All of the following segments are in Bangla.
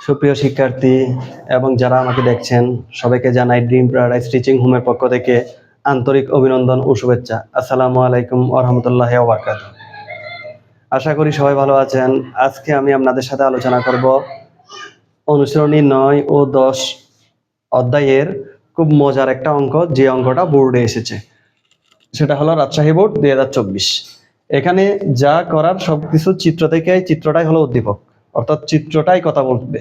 সুপ্রিয় শিক্ষার্থী এবং যারা আমাকে দেখছেন সবাইকে জানাই ড্রিম প্যারাডাইস টিচিং হোমের পক্ষ থেকে আন্তরিক অভিনন্দন ও শুভেচ্ছা। আসসালামু আলাইকুম ওয়া রাহমাতুল্লাহি ওয়া বারাকাতুহু। আশা করি সবাই ভালো আছেন। আজকে আমি আপনাদের সাথে আলোচনা করব অনুশীলনী 9 ও 10 অধ্যায়ের খুব মজার একটা অঙ্ক, যে অঙ্কটা বোর্ডে এসেছে। সেটা হলো রাজশাহী বোর্ড 2024। এখানে যা করার সবকিছু চিত্র থেকে, চিত্রটাই হলো উদ্দীপক, অর্থাৎ চিত্রটাই কথা বলবে।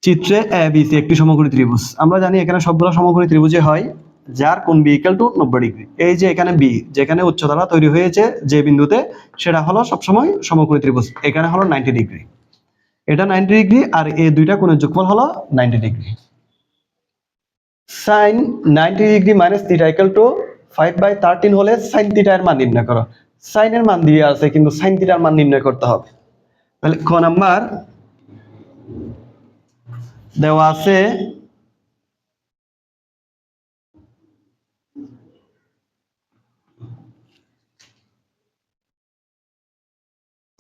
চিত্রে ABC একটি সমকোণী ত্রিভুজ। আমরা জানি এখানে সবগুলো সমকোণী ত্রিভুজে হয় যার কোণ B = 90 ডিগ্রি। এই যে এখানে B, যেখানে উচ্চতাটা তৈরি হয়েছে যে বিন্দুতে, সেটা হলো সবসময় সমকোণী ত্রিভুজ। এখানে হলো 90 ডিগ্রি, এটা 90 ডিগ্রি, আর এই দুইটা কোণের যোগফল হলো 90 degree. sin 90 degree minus theta = 5/13 হলে sin থিটা এর মান নির্ণয় করো। sin এর মান দিয়ে আছে, কিন্তু sin থিটার মান নির্ণয় করতে হবে। তাহলে ক নাম্বার দেওয়া আছে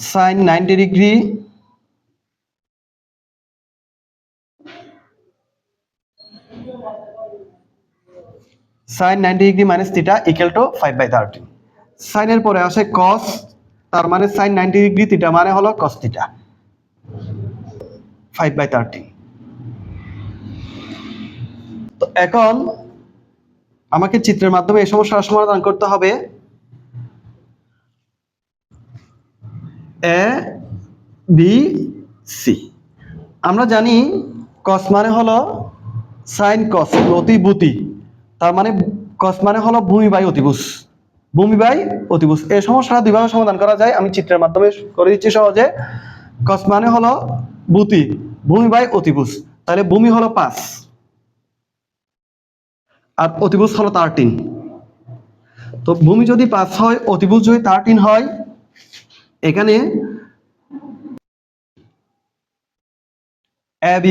sin 90 degree minus theta = 5/13। sin এর পরে আসে cos, তার মানে sin 90 ডিগ্রি থিটা মানে হলো cos থিটা 5/13। তো এখন আমাকে চিত্রের মাধ্যমে এই সমস্যার সমাধান করতে হবে। A B C, আমরা জানি cos মানে হলো sin cos অতিভূতি, তার মানে cos মানে হলো ভূমি বাই অতিভুজ। ভূমি বাই অতিভুজ এই সমস্যাটা দুইভাবে সমাধান করা যায়, আমি চিত্রের মাধ্যমে করে দিচ্ছি সহজে। cos মানে হলো ভূতি, ভূমি বাই অতিভুজ, তাহলে ভূমি হলো 5 আর অতিভুজ হলো 13। তো ভূমি যদি 5 হয়, অতিভুজ যদি 13 হয়, এখানে AB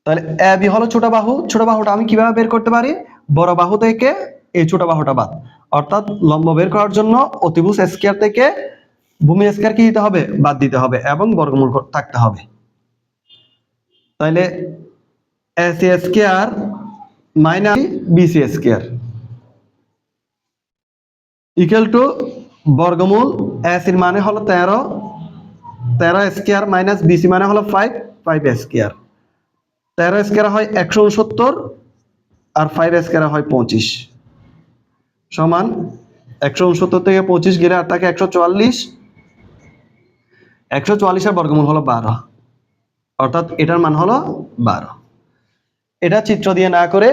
তাহলে AB হলো ছোট বাহু। ছোট বাহুটা আমি কিভাবে বের করতে পারি? বড় বাহু থেকে এই ছোট বাহুটা বাদ, অর্থাৎ লম্ব বের করার জন্য অতিভুজ স্কয়ার থেকে ভূমি স্কয়ার কি দিতে হবে? বাদ দিতে হবে, এবং বর্গমূল থাকতে হবে। তাহলে AC square minus BC square = বর্গমূল AC এর মানে হলো 13 স্কয়ার মাইনাস BC মানে হলো 5 স্কয়ার। 13 স্কয়ার হয় 169 আর 5 স্কয়ার হয় 25 সমান 169 থেকে 25 গেলে আর থাকে 144। 144 এর বর্গমূল হলো 12, অর্থাৎ এটার মান হলো 12। এটা চিত্র দিয়ে না করে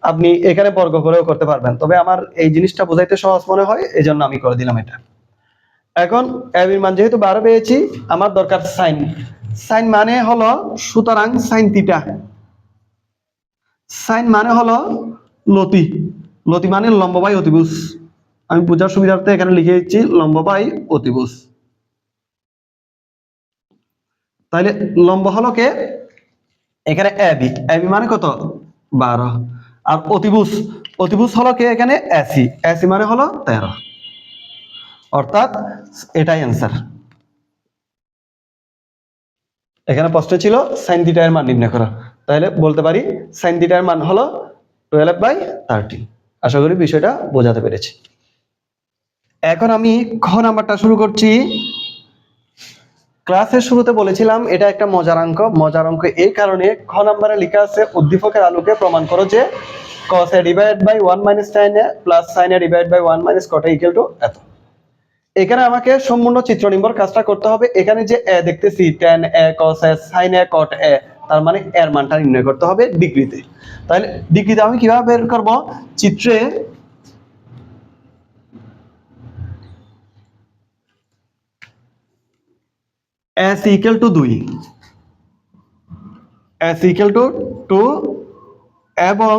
আপনি এখানে বর্গ করেও করতে পারবেন, তবে আমার এই জিনিসটা বোঝাইতে সহজ মনে হয়, এজন্য আমি করে দিলাম এটা। এখন AB এর মান যেহেতু 12 পেয়েছি, আমার দরকার sin। sin মানে হলো, সুতরাং sin থিটা। sin মানে হলো লতি, লতি মানে লম্ব বাই অতিভুজ। আমি বোঝার সুবিধার্থে এখানে লিখে দিচ্ছি লম্ব বাই অতিভুজ। তাহলে লম্ব হলো কে? এখানে AB, AB মানে কত? 12। আর অতিভুজ, অতিভুজ হলো কে? এখানে AC, AC মানে হলো 13, অর্থাৎ এটাই অ্যান্সার। এখানে প্রশ্ন ছিল sin থিটা এর মান নির্ণয় করা, তাহলে বলতে পারি sin থিটা এর মান হলো 12/13। আশা করি বিষয়টা বোঝাতে পেরেছি। এখন আমি খ নাম্বারটা শুরু করছি। ক্লাসের শুরুতে বলেছিলাম এটা একটা মজার অঙ্ক। মজার অঙ্ক এই কারণে, খ নাম্বারে লেখা আছে উদ্দীপকের আলোকে প্রমাণ করো যে cos a divided by 1 minus tan a plus sin a divided by 1 minus cot a = এত। এখানে আমাকে সম্পূর্ণ চিত্র নির্ভর কাজটা করতে হবে। এখানে যে a দেখতেছি, tan a cos a sin a cot a, তার মানে এর মানটা নির্ণয় করতে হবে ডিগ্রিতে। তাহলে ডিগ্রিতে আমি কিভাবে বের করব? চিত্রে s = 2, s = 2 এবং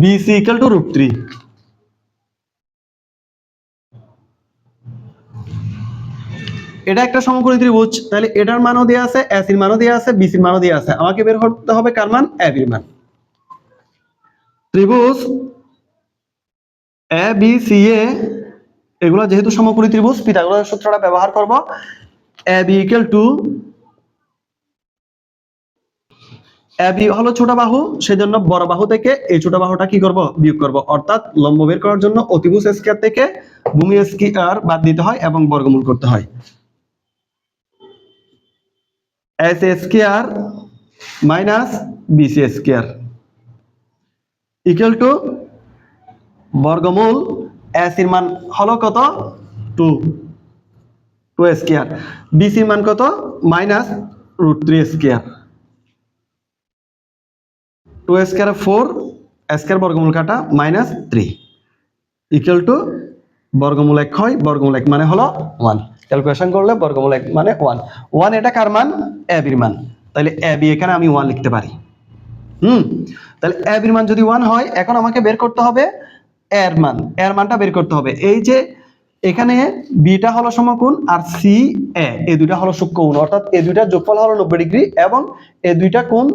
BC = √3। এটা একটা সমকোণী ত্রিভুজ, তাহলে এটার মানও দেয়া আছে, AC এর মানও দেয়া আছে, BC এর মানও দেয়া আছে। আমাকে বের করতে হবে কার মান? AB এর মান। ত্রিভুজ ABCA এগুলো যেহেতু সমকোণী ত্রিভুজ, পিথাগোরাসের সূত্রটা ব্যবহার করব। AB ইকুয়াল টু, AB হলো ছোট বাহু, সেজন্য বড় বাহু থেকে এই ছোট বাহুটা কি করব, বিয়োগ করব। অর্থাৎ লম্ব বের করার জন্য অতিভুজ স্কয়ার থেকে ভূমি স্কয়ার বাদ দিতে হয় এবং বর্গমূল করতে হয়। AC square minus BC square equal to বর্গমূল AC এর মান হলো কত, 2 স্কয়ার, BC এর মান কত, মাইনাস √3 স্কয়ার। 2 স্কয়ার 4, স্কয়ার বর্গমূল কাটা মাইনাস 3 ইকুয়াল টু বর্গমূল 1 হয়, বর্গমূল 1 মানে হলো 1। ক্যালকুলেশন করলে বর্গমূল 1 মানে 1। 1 এটা কার মান, AB এর মান। তাহলে AB এখানে আমি 1 লিখতে পারি। তাহলে AB এর মান যদি 1 হয়, এখন আমাকে বের করতে হবে এর মান। এর মানটা বের করতে হবে। এই যে এখানে বিটা হলো সমকোণ আর সি এ, এই দুইটা হলো সূক্ষ্মকোণ, অর্থাৎ এই দুইটার যোগফল হলো 90 ডিগ্রি এবং এই দুইটা কোণ,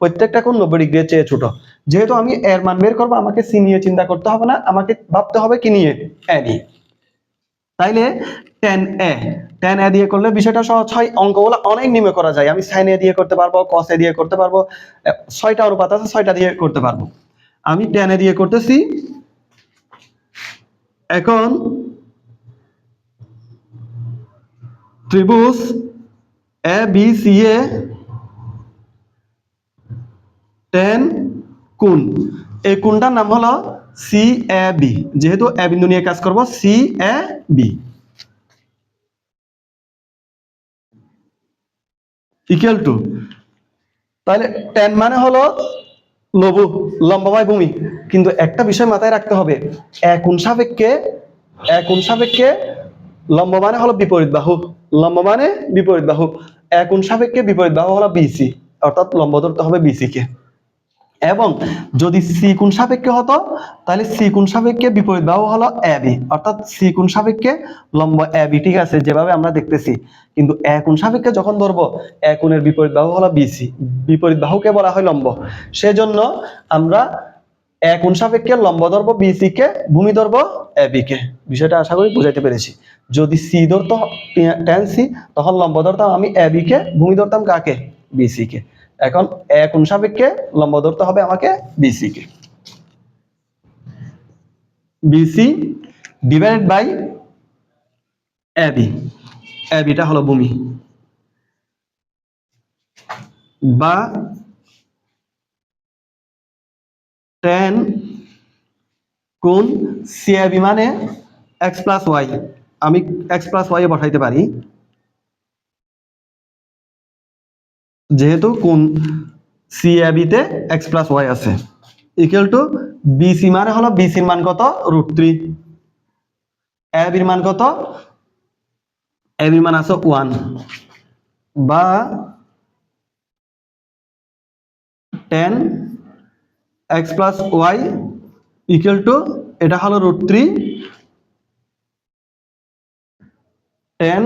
প্রত্যেকটা কোণ 90 ডিগ্রির চেয়ে ছোট। যেহেতু আমি এর মান বের করব, আমাকে সি নিয়ে চিন্তা করতে হবে না, আমাকে ভাবতে হবে কি নিয়ে, এ নিয়ে। তাইলে tan a দিয়ে করলে বিষয়টা সহজ হয়, অঙ্কগুলো অনেক নিয়মে করা যায়। আমি sin a দিয়ে করতে পারবো, cos a দিয়ে করতে পারবো, 6টা অনুপাত আছে, 6টা দিয়ে করতে পারবো। আমি tan a দিয়ে করতেছি। এখন ত্রিভুজ ABCA tan কোণ, এই কোণটার নাম হলো CAB। যেহেতু a বিন্দু নিয়ে কাজ করব, CAB ইকুয়াল টু, তাহলে tan মানে হলো লঘু, লম্বময় ভূমি। কিন্তু একটা বিষয় মাথায় রাখতে হবে, কোণ সাপেক্ষে লম্ব মানে হলো বিপরীত বাহু, লম্ব মানে বিপরীত বাহু, কোণ সাপেক্ষে বিপরীত বাহু হলো BC, অর্থাৎ লম্ব ধরতে হবে BC কে। এবং যদি সি কোণ সাপেক্ষে হতো, তাহলে সি কোণ সাপেক্ষে বিপরীত বাহু হলো AB, অর্থাৎ সি কোণ সাপেক্ষে লম্ব AB, ঠিক আছে, যেভাবে আমরা দেখতেছি। কিন্তু এ কোণ সাপেক্ষে যখন ধরবো, এ কোণের বিপরীত বাহু হলো BC, বিপরীত বাহুকে বলা হয় লম্ব। সেজন্য আমরা এ কোণ সাপেক্ষে লম্ব ধরবো BC কে, ভূমি ধরবো AB কে। বিষয়টা আশা করি বুঝাইতে পেরেছি। যদি সি ধরতো tan C, তখন লম্ব ধরতাম আমি AB কে, ভূমি ধরতাম কাকে, BC কে। এখন কোণ সাপেক্ষে লম্ব ধরতে হবে আমাকে BC কে। BC ডিভাইডেড বাই AB, ABটা হলো ভূমি, বা tan কোণ CAB মানে x প্লাস ওয়াই, আমি x প্লাস ওয়াই বসাইতে পারি, যেহেতু কোণ CAB তে x প্লাস ওয়াই আছে, ইকুয়াল টু BC মানে হলো, BC এর মান কত, √3, AB এর মান কত, AB এর মান আছে 1, বা tan x plus y equal to, এটা হলো √3 tan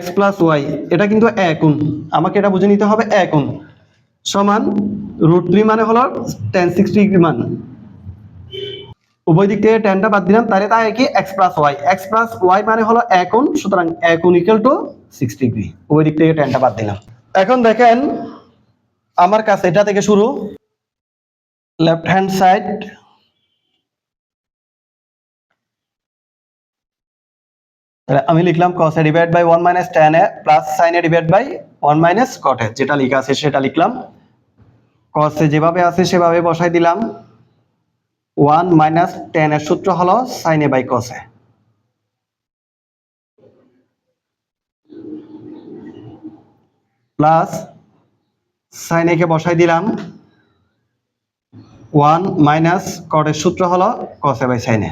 x প্লাস ওয়াই, এটা কিন্তু কোণ, আমাকে এটা বুঝে নিতে হবে, কোণ সমান √3 মানে হলো tan 60 ডিগ্রি মান। উভয় দিক থেকে ট্যানটা বাদ দিলাম, তাহলে তাই কি x প্লাস ওয়াই মানে হলো কোণ, সুতরাং কোণ ইকুয়াল টু 60 ডিগ্রি। উভয় দিক থেকে ট্যানটা বাদ দিলাম। এখন দেখেন আমার কাছে এটা থেকে শুরু, লেফট হ্যান্ড সাইড, আমি লিখলাম cos a divide by 1 minus tan a plus sin a divide by 1 minus cot a, যেটা লেখা আছে সেটা লিখলাম। cos a যেভাবে আছে সেভাবে বসাই দিলাম। 1 মাইনাস tan এর সূত্র হলো sin a by cos a, plus sin a কে বসাই দিলাম। 1 মাইনাস cot এর সূত্র হলো cos a by sin a।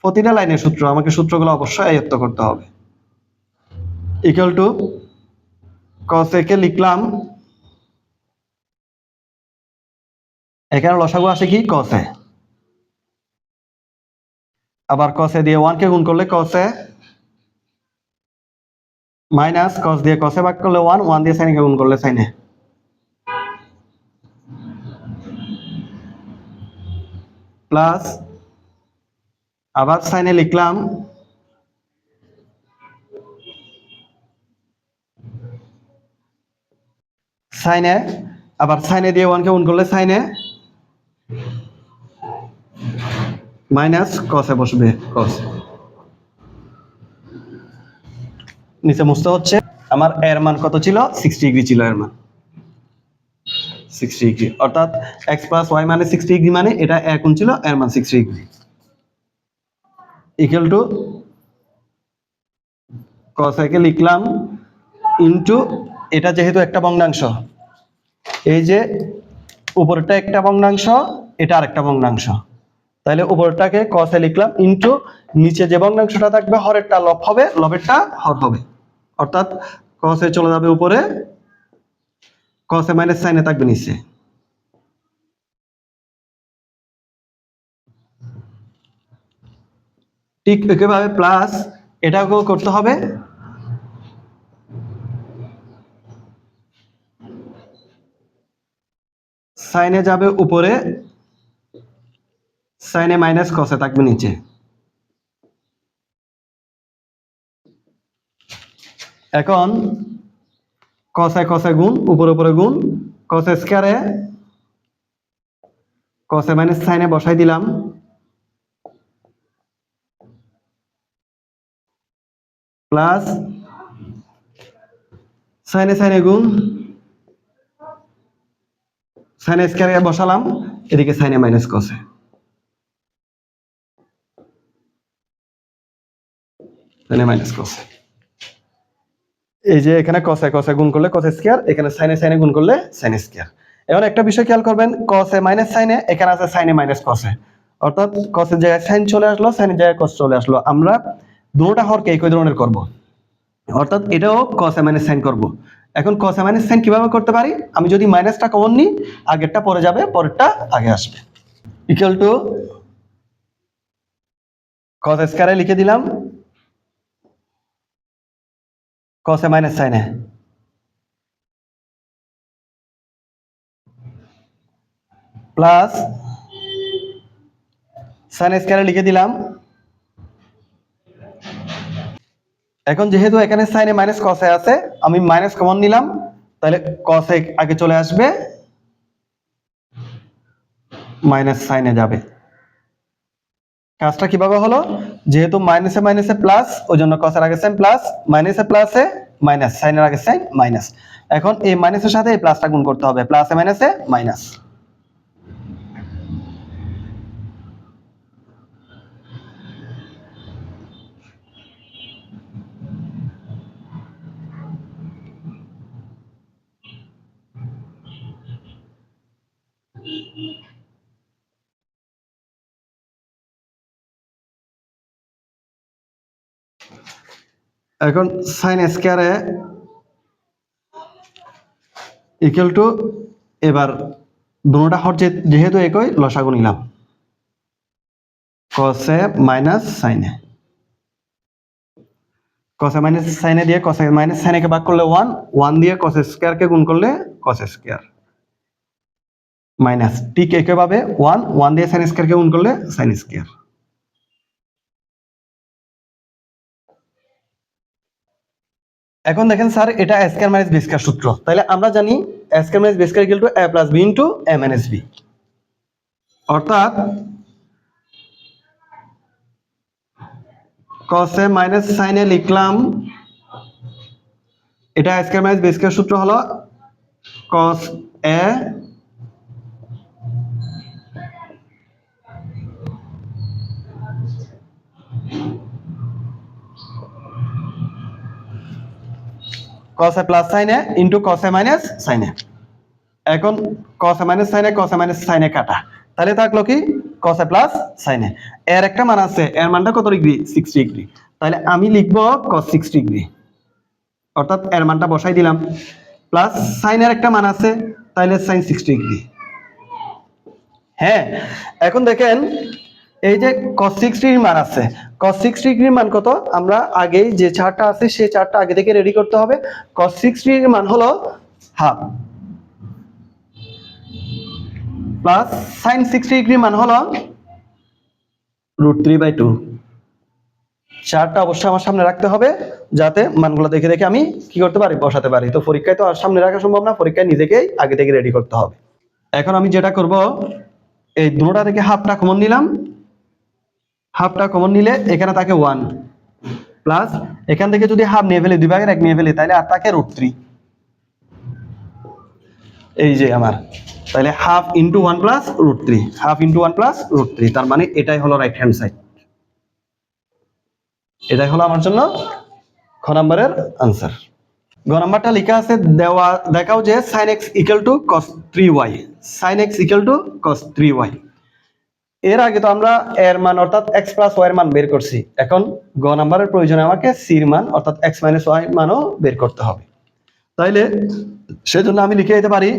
প্রতিটা লাইনের সূত্র, আমাকে সূত্রগুলো অবশ্যই আয়ত্ত করতে হবে। ইকুয়াল টু cos a কে লিখলাম, এখানে লসাগু আসে কি, cos a, আবার cos a দিয়ে 1 কে গুণ করলে cos a, মাইনাস cos দিয়ে cos a ভাগ করলে 1, 1 দিয়ে sin কে গুণ করলে sin a, প্লাস আবার সাইনে লিখলাম সাইনে, আবার সাইনে দিয়ে 1 কে গুণ করলে সাইনে মাইনাস কসে বসবে, কস নিচে মুছতে হচ্ছে। আমার এর মান কত ছিল? 60 ডিগ্রি ছিল এর মান, 60 ডিগ্রি। অর্থাৎ x প্লাস ওয়াই মানে 60 ডিগ্রি, মানে এটা এ কোণ ছিল, এর মান 60 degree, equal to cos a কে লিখলাম ইনটু, এটা যেহেতু একটা ভগ্নাংশ, এই যে উপরটা একটা ভগ্নাংশ, এটা আরেকটা ভগ্নাংশ, তাহলে উপরটাকে cos a লিখলাম ইনটু নিচে যে ভগ্নাংশটা থাকবে হরেরটা লব হবে, লবেরটা হর হবে। অর্থাৎ cos a চলে যাবে উপরে, cos a minus sin a থাকবে নিচে। ঠিক একইভাবে প্লাস এটাকেও করতে হবে, sin a যাবে উপরে, sin a minus cos a থাকবে নিচে। এখন cos a গুণ উপরে উপরে গুণ, cos a স্কয়ারে cos a minus sin a বসাই দিলাম, প্লাস sin a গুণ sin a স্কয়ারে বসালাম, এদিকে sin a minus cos a, sin a minus cos a। এই যে এখানে cos a গুণ করলে cos স্কয়ার, এখানে sin a গুণ করলে sin স্কয়ার। এখন একটা বিষয় খেয়াল করবেন, cos a minus sin a, এখানে আছে sin a minus cos a, অর্থাৎ cos এর জায়গায় sin চলে আসলো, sin এর জায়গায় cos চলে আসলো। আমরা দুটোটা হরকে একই ধরনের করব, অর্থাৎ এটাও cos a মাইনাস sin করব। এখন cos a মাইনাস sin কিভাবে করতে পারি? আমি যদি মাইনাসটা কমন নিই, আগেরটা পরে যাবে, পরেরটা আগে আসবে। ইকুয়াল টু cos স্কয়ারে লিখে দিলাম cos a minus sin a, plus sin স্কয়ারে লিখে দিলাম। এখন যেহেতু এখানে sin a minus cos a আছে, আমি মাইনাস কমন নিলাম, তাহলে cos a আগে চলে আসবে, মাইনাস sin a যাবে। কাজটা কিভাবে হলো? যেহেতু মাইনাসে মাইনাসে প্লাস, ওই জন্য cos এর আগে sin প্লাস, মাইনাসে প্লাসে মাইনাস, sin এর আগে sin মাইনাস। এখন এই মাইনাসের সাথে এই প্লাসটা গুণ করতে হবে, প্লাসে মাইনাসে মাইনাস। এখন sin স্কয়ারে ইকুয়াল টু, এবার দুটোটা হর যেহেতু একই, লসাগু নিলাম, cos a minus sin a, cos a minus sin a দিয়ে cos a minus sin a কে ভাগ করলে 1, 1 দিয়ে cos স্কয়ার কে গুণ করলে cos স্কয়ার মাইনাস, ঠিক একইভাবে 1, 1 দিয়ে sin স্কয়ার কে গুণ করলে sin স্কয়ার। এখন দেখেন স্যার, এটা a square minus b square সূত্র, তাহলে আমরা জানি a square minus b square equal to a plus b into a minus b। অর্থাৎ cos a minus sin a লিখলাম, এটা a square minus b square সূত্র হলো cos a cos a plus sin a into cos a minus sin a। এখন cos a minus sin a, cos a minus sin a কাটা, তাহলে থাকলো কি cos a plus sin a। এর একটা মান আছে, এর মানটা কত ডিগ্রি? 60 ডিগ্রি, তাহলে আমি লিখব cos 60 ডিগ্রি, অর্থাৎ এর মানটা বসাই দিলাম, প্লাস sin এর একটা মান আছে, তাহলে sin 60 ডিগ্রি। হ্যাঁ, এখন দেখেন এই যে cos 60 ডিগ্রির মান আছে, cos 60 ডিগ্রির মান কত? আমরা আগেই যে চার্টটা আছে সেই চার্টটা আগে থেকে রেডি করতে হবে। cos 60 ডিগ্রির মান হলো হাফ, প্লাস sin 60 ডিগ্রির মান হলো √3/2। চারটা অবশ্যই আমার সামনে রাখতে হবে, যাতে মানগুলো দেখে দেখে আমি কি করতে পারি, বসাতে পারি। তো পরীক্ষায় তো আর সামনে রাখা সম্ভব না, পরীক্ষায় নিজেকেই আগে থেকে রেডি করতে হবে। এখন আমি যেটা করব, এই দুটোটা থেকে হাফটা কমন নিলাম। হাফটা কমন নিলে এখানে থাকে 1 প্লাস এখান থেকে যদি হাফ নিয়ে ফেলি, 2/1 নিয়ে ফেলি, তাহলে আর থাকে √3। এই যে আমার, তাহলে half into 1 plus √3, half into 1 plus √3, তার মানে এটাই হলো রাইট হ্যান্ড সাইড। এটাই হলো আমার জন্য খ নাম্বারের আনসার। গ নাম্বারটা লেখা আছে, দেওয়া দেখাও যে sin x = cos 3y, sin x = cos 3y। এর আগে তো আমরা এর মান অর্থাৎ x প্লাস y এর মান বের করছি। এখন গ নাম্বারের প্রয়োজনে আমাকে c এর মান অর্থাৎ x মাইনাস y মানও বের করতে হবে। তাইলে সেজন্য আমি লিখে দিতে পারি,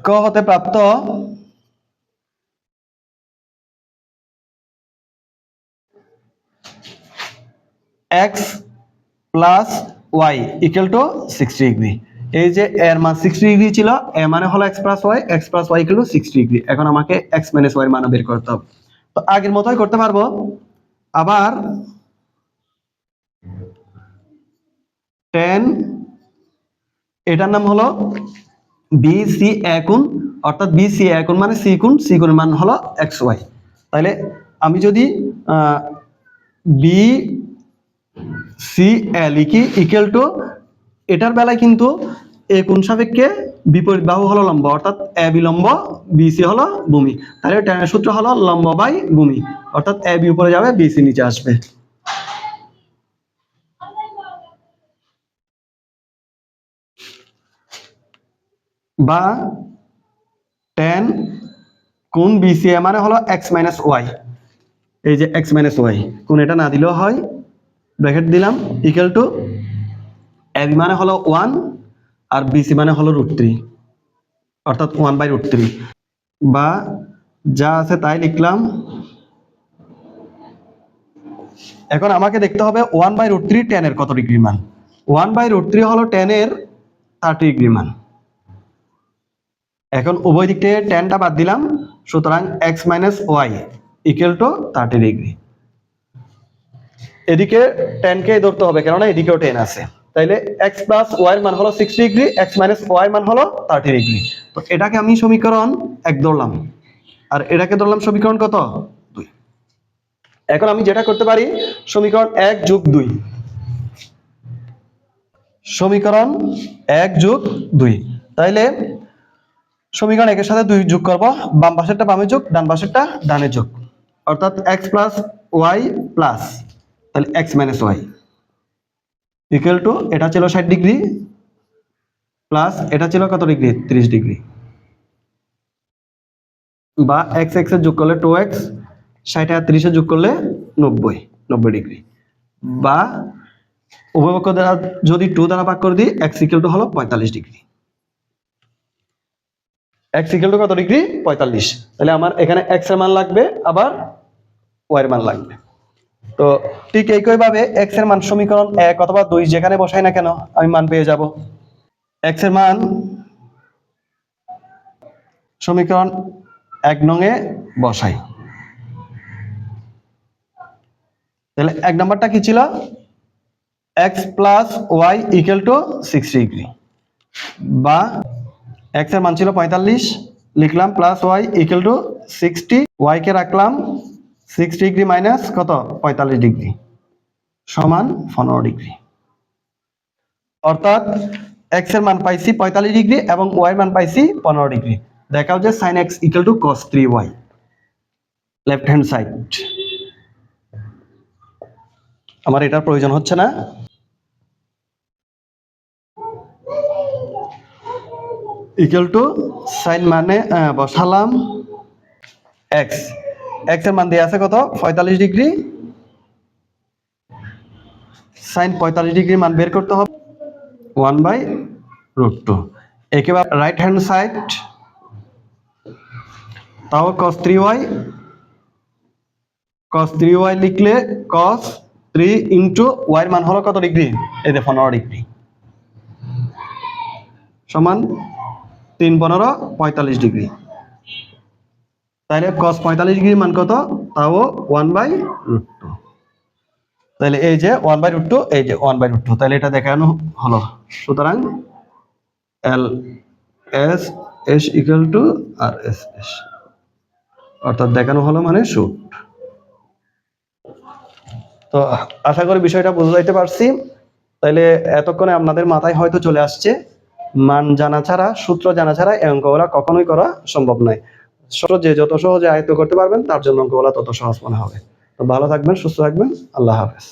ক হতে প্রাপ্ত x প্লাস y = 60 ডিগ্রি। এই যে এর মান 60 ডিগ্রি ছিল, এর মানে হলো x প্লাস y = 60 ডিগ্রি। এখন আমাকে x মাইনাস y এর মান বের করতে হবে। তো আগের মতোই করতে পারবো। আবার tan, এটার নাম হলো BC কোণ, অর্থাৎ BC কোণ মানে c কোণ, c কোণের মান হলো xy। তাহলে আমি যদি BCA লিখি = এটার বেলায় কিন্তু এই কোণ সাপেক্ষে বিপরীত বাহু হলো লম্ব, অর্থাৎ AB লম্ব, BC হলো ভূমি। তাহলে tan এর সূত্র হলো লম্ব বাই ভূমি, অর্থাৎ AB উপরে যাবে, BC নিচে আসবে। বা tan কোণ BCA মানে হলো x মাইনাস y। এই যে x মাইনাস y, কোণ এটা না দিলেও হয়, ব্র্যাকেট দিলাম, = AB মানে হলো 1 আর BC মানে হলো √3, অর্থাৎ 1/√3। বা যা আছে তাই লিখলাম। এখন আমাকে দেখতে হবে 1/√3 tan এর কত ডিগ্রি মান। 1/√3 হলো tan এর 30 ডিগ্রি মান। এখন উভয় দিক থেকে tanটা বাদ দিলাম, সুতরাং x মাইনাস y = 30 ডিগ্রি। এদিকে tan কে ধরতে হবে, কেননা এদিকেও tan আছে। তাইলে x প্লাস y এর মান হলো 60 ডিগ্রি, x মাইনাস y এর মান হলো 30 ডিগ্রি। তো এটাকে আমি সমীকরণ 1 ধরলাম, আর এটাকে ধরলাম সমীকরণ কত, 2। এখন আমি যেটা করতে পারি, সমীকরণ 1 যোগ 2, সমীকরণ 1 যোগ 2। তাইলে সমীকরণ 1 এর সাথে 2 যোগ করব, বাম পাশেরটা বামে যোগ, ডান পাশেরটা ডানে যোগ, অর্থাৎ x প্লাস y প্লাস, তাহলে x মাইনাস y = এটা ছিল 60 ডিগ্রি প্লাস এটা ছিল কত ডিগ্রি, 30 ডিগ্রি। বা x এর যোগ করলে 2x, 60 আর 30 এর যোগ করলে 90 ডিগ্রি। বা উভয় পক্ষ দ্বারা যদি 2 দ্বারা ভাগ করে দিই, x = হলো 45 ডিগ্রি। x = কত ডিগ্রি, 45। তাহলে আমার এখানে x এর মান লাগবে, আবার y এর মান লাগবে। তো ঠিক একইভাবে x এর মান সমীকরণ 1 অথবা 2 যেখানে বসাই না কেন আমি মান পেয়ে যাব। x এর মান সমীকরণ 1 নং এ বসাই। তাহলে 1 নাম্বারটা কি ছিল, x প্লাস y = 60 ডিগ্রি। বা x এর মান ছিল 45, লিখলাম প্লাস y = 60, y কে রাখলাম 60 ডিগ্রি মাইনাস কত, 45 ডিগ্রি সমান 15 ডিগ্রি। অর্থাৎ x এর মান পাইছি 45 ডিগ্রি এবং y এর মান পাইছি 15 ডিগ্রি। দেখাও যে sin x = cos 3y, left hand side. আমার এটার প্রয়োজন হচ্ছে না। sin মানে বসালাম x, x এর মান দেয়া আছে কত, 45 ডিগ্রি। sin 45 ডিগ্রি মান বের করতে হবে 1/√2। একেবারে রাইট হ্যান্ড সাইড, তাও cos 3y, cos 3y লিখলে cos 3 ইনটু y এর মান হলো কত ডিগ্রি, এই যে 15 ডিগ্রি সমান 3 15 45 ডিগ্রি। তাহলে cos 45 ডিগ্রির মান কত? তাও 1/√2। তাহলে এই যে 1/√2, এই যে 1/√2, তাহলে এটা দেখানো হলো। সুতরাং L S S equal to R S S, অর্থাৎ দেখানো হলো মানে শুট। তো আশা করি বিষয়টা বুঝে যাইতে পারছি। তাইলে এতক্ষণে আপনাদের মাথায় হয়তো চলে আসছে মান জানা ছাড়া, সূত্র জানা ছাড়া এই অঙ্কগুলা কখনোই করা সম্ভব নয়। সূত্র যে যত সহজে আয়ত্ত করতে পারবেন তার জন্য অঙ্কগুলা তত সহজ মনে হবে। তো ভালো থাকবেন, সুস্থ থাকবেন, আল্লাহ হাফেজ।